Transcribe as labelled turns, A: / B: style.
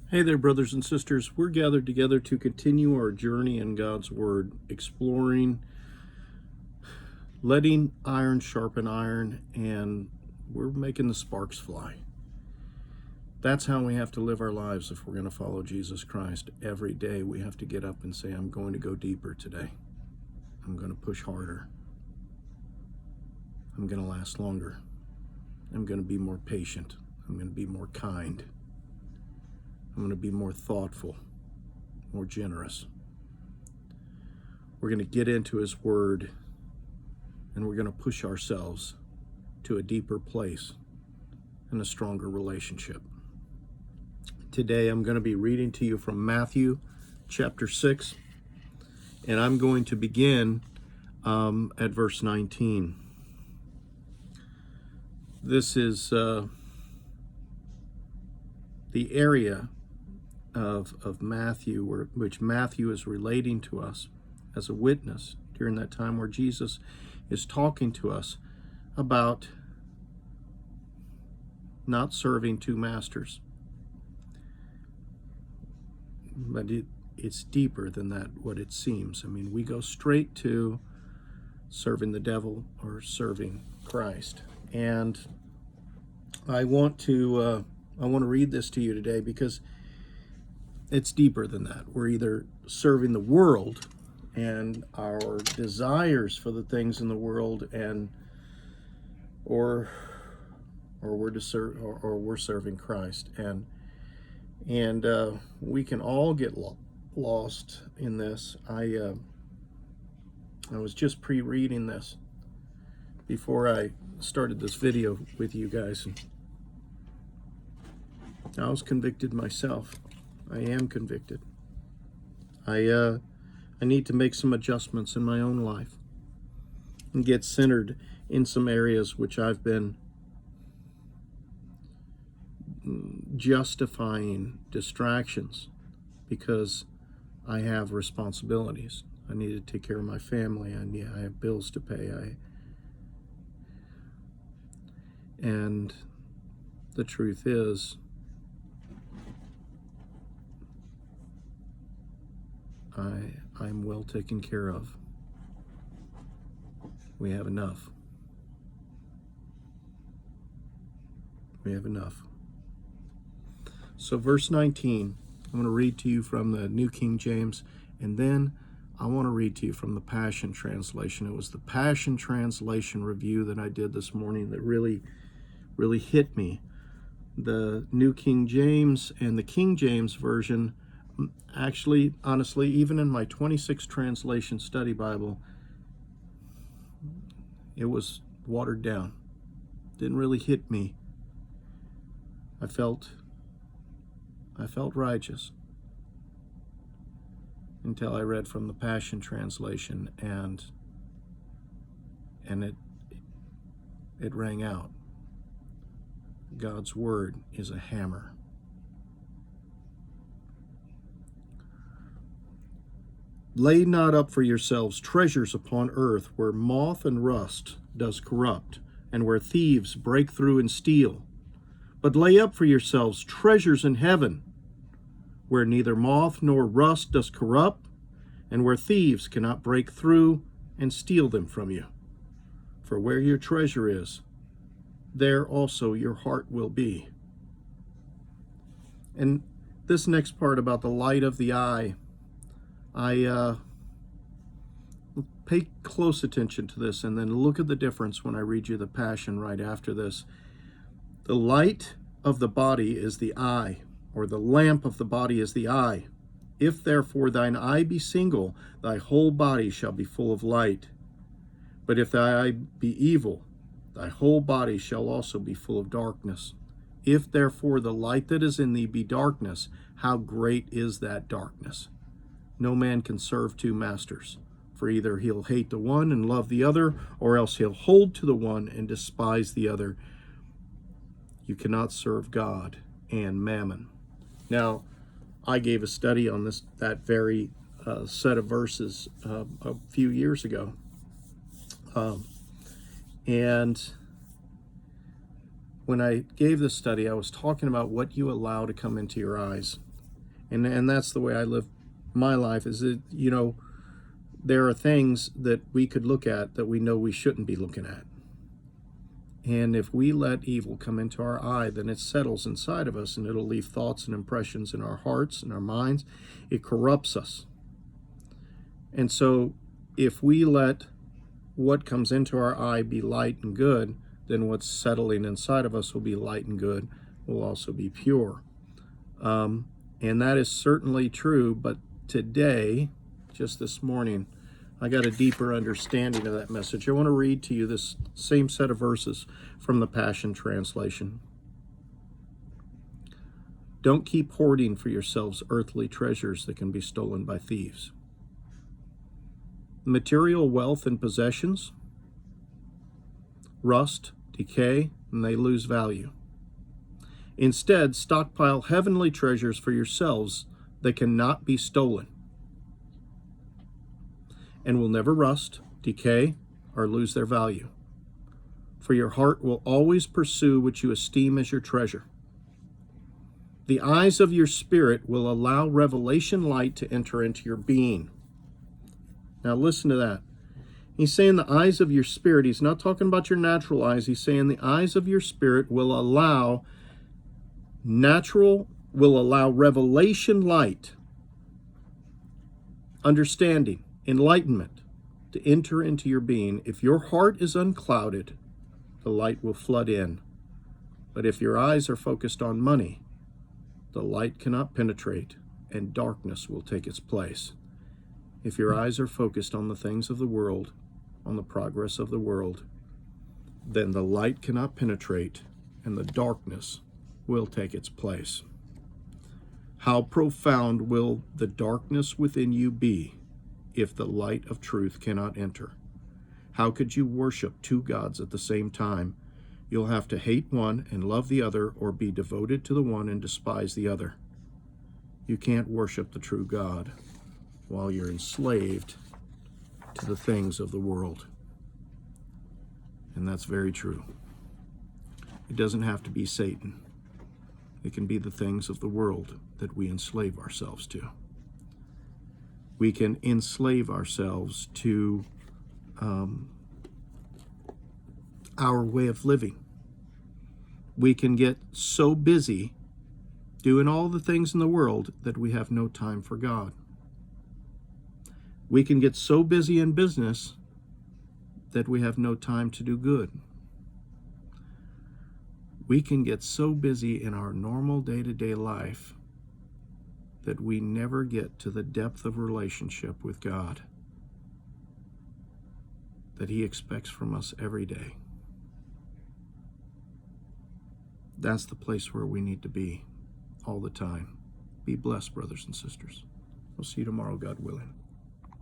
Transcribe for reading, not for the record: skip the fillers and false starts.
A: Hey there, brothers and sisters. We're gathered together to continue our journey in God's Word, exploring, letting iron sharpen iron, and we're making the sparks fly. That's how we have to live our lives if we're going to follow Jesus Christ. Every day we have to get up and say, I'm going to go deeper today. I'm going to push harder. I'm going to last longer. I'm going to be more patient. I'm going to be more kind. I'm going to be more thoughtful, more generous. We're going to get into His Word, and we're going to push ourselves to a deeper place and a stronger relationship. Today I'm going to be reading to you from Matthew chapter 6, and I'm going to begin at verse 19. This is the area of Matthew, which Matthew is relating to us as a witness during that time where Jesus is talking to us about not serving two masters. But it's deeper than that, what it seems. I mean, we go straight to serving the devil or serving Christ. And I want to read this to you today because it's deeper than that. We're either serving the world and our desires for the things in the world, or we're serving Christ, and we can all get lost in this. I was just pre-reading this before I started this video with you guys, and I was convicted myself. I am convicted. I need to make some adjustments in my own life and get centered in some areas which I've been justifying distractions because I have responsibilities. I need to take care of my family. I have bills to pay. And the truth is, I'm well taken care of. We have enough. We have enough. So verse 19, I'm going to read to you from the New King James, and then I want to read to you from the Passion Translation. It was the Passion Translation review that I did this morning that really hit me. The New King James and the King James Version, actually, honestly, even in my 26 translation study Bible, it was watered down. Didn't really hit me. I felt righteous until I read from the Passion Translation, and it rang out. God's Word is a hammer. Lay not up for yourselves treasures upon earth, where moth and rust does corrupt, and where thieves break through and steal. But lay up for yourselves treasures in heaven, where neither moth nor rust does corrupt, and where thieves cannot break through and steal them from you. For where your treasure is, there also your heart will be. And this next part about the light of the eye, I pay close attention to this, and then look at the difference when I read you the Passion right after this. The light of the body is the eye, or the lamp of the body is the eye. If therefore thine eye be single, thy whole body shall be full of light. But if thy eye be evil, thy whole body shall also be full of darkness. If therefore the light that is in thee be darkness, how great is that darkness? No man can serve two masters, for either he'll hate the one and love the other, or else he'll hold to the one and despise the other. You cannot serve God and mammon. Now, I gave a study on that very set of verses a few years ago, and when I gave this study, I was talking about what you allow to come into your eyes. And that's the way I live my life, is that, there are things that we could look at that we know we shouldn't be looking at. And if we let evil come into our eye, then it settles inside of us, and it'll leave thoughts and impressions in our hearts and our minds. It corrupts us. And so if we let what comes into our eye be light and good, then what's settling inside of us will be light and good, will also be pure. And that is certainly true, but today, just this morning, I got a deeper understanding of that message. I want to read to you this same set of verses from the Passion Translation. Don't keep hoarding for yourselves earthly treasures that can be stolen by thieves. Material wealth and possessions rust, decay, and they lose value. Instead, stockpile heavenly treasures for yourselves that cannot be stolen and will never rust, decay, or lose their value. For your heart will always pursue what you esteem as your treasure. The eyes of your spirit will allow revelation light to enter into your being. Now listen to that. He's saying the eyes of your spirit. He's not talking about your natural eyes. He's saying the eyes of your spirit will allow revelation light, understanding, enlightenment to enter into your being. If your heart is unclouded, the light will flood in. But if your eyes are focused on money, the light cannot penetrate and darkness will take its place. If your eyes are focused on the things of the world, on the progress of the world, then the light cannot penetrate and the darkness will take its place. How profound will the darkness within you be if the light of truth cannot enter? How could you worship two gods at the same time? You'll have to hate one and love the other, or be devoted to the one and despise the other. You can't worship the true God while you're enslaved to the things of the world. And that's very true. It doesn't have to be Satan. It can be the things of the world that we enslave ourselves to. We can enslave ourselves to our way of living. We can get so busy doing all the things in the world that we have no time for God. We can get so busy in business that we have no time to do good. We can get so busy in our normal day-to-day life that we never get to the depth of relationship with God that He expects from us every day. That's the place where we need to be all the time. Be blessed, brothers and sisters. We'll see you tomorrow, God willing.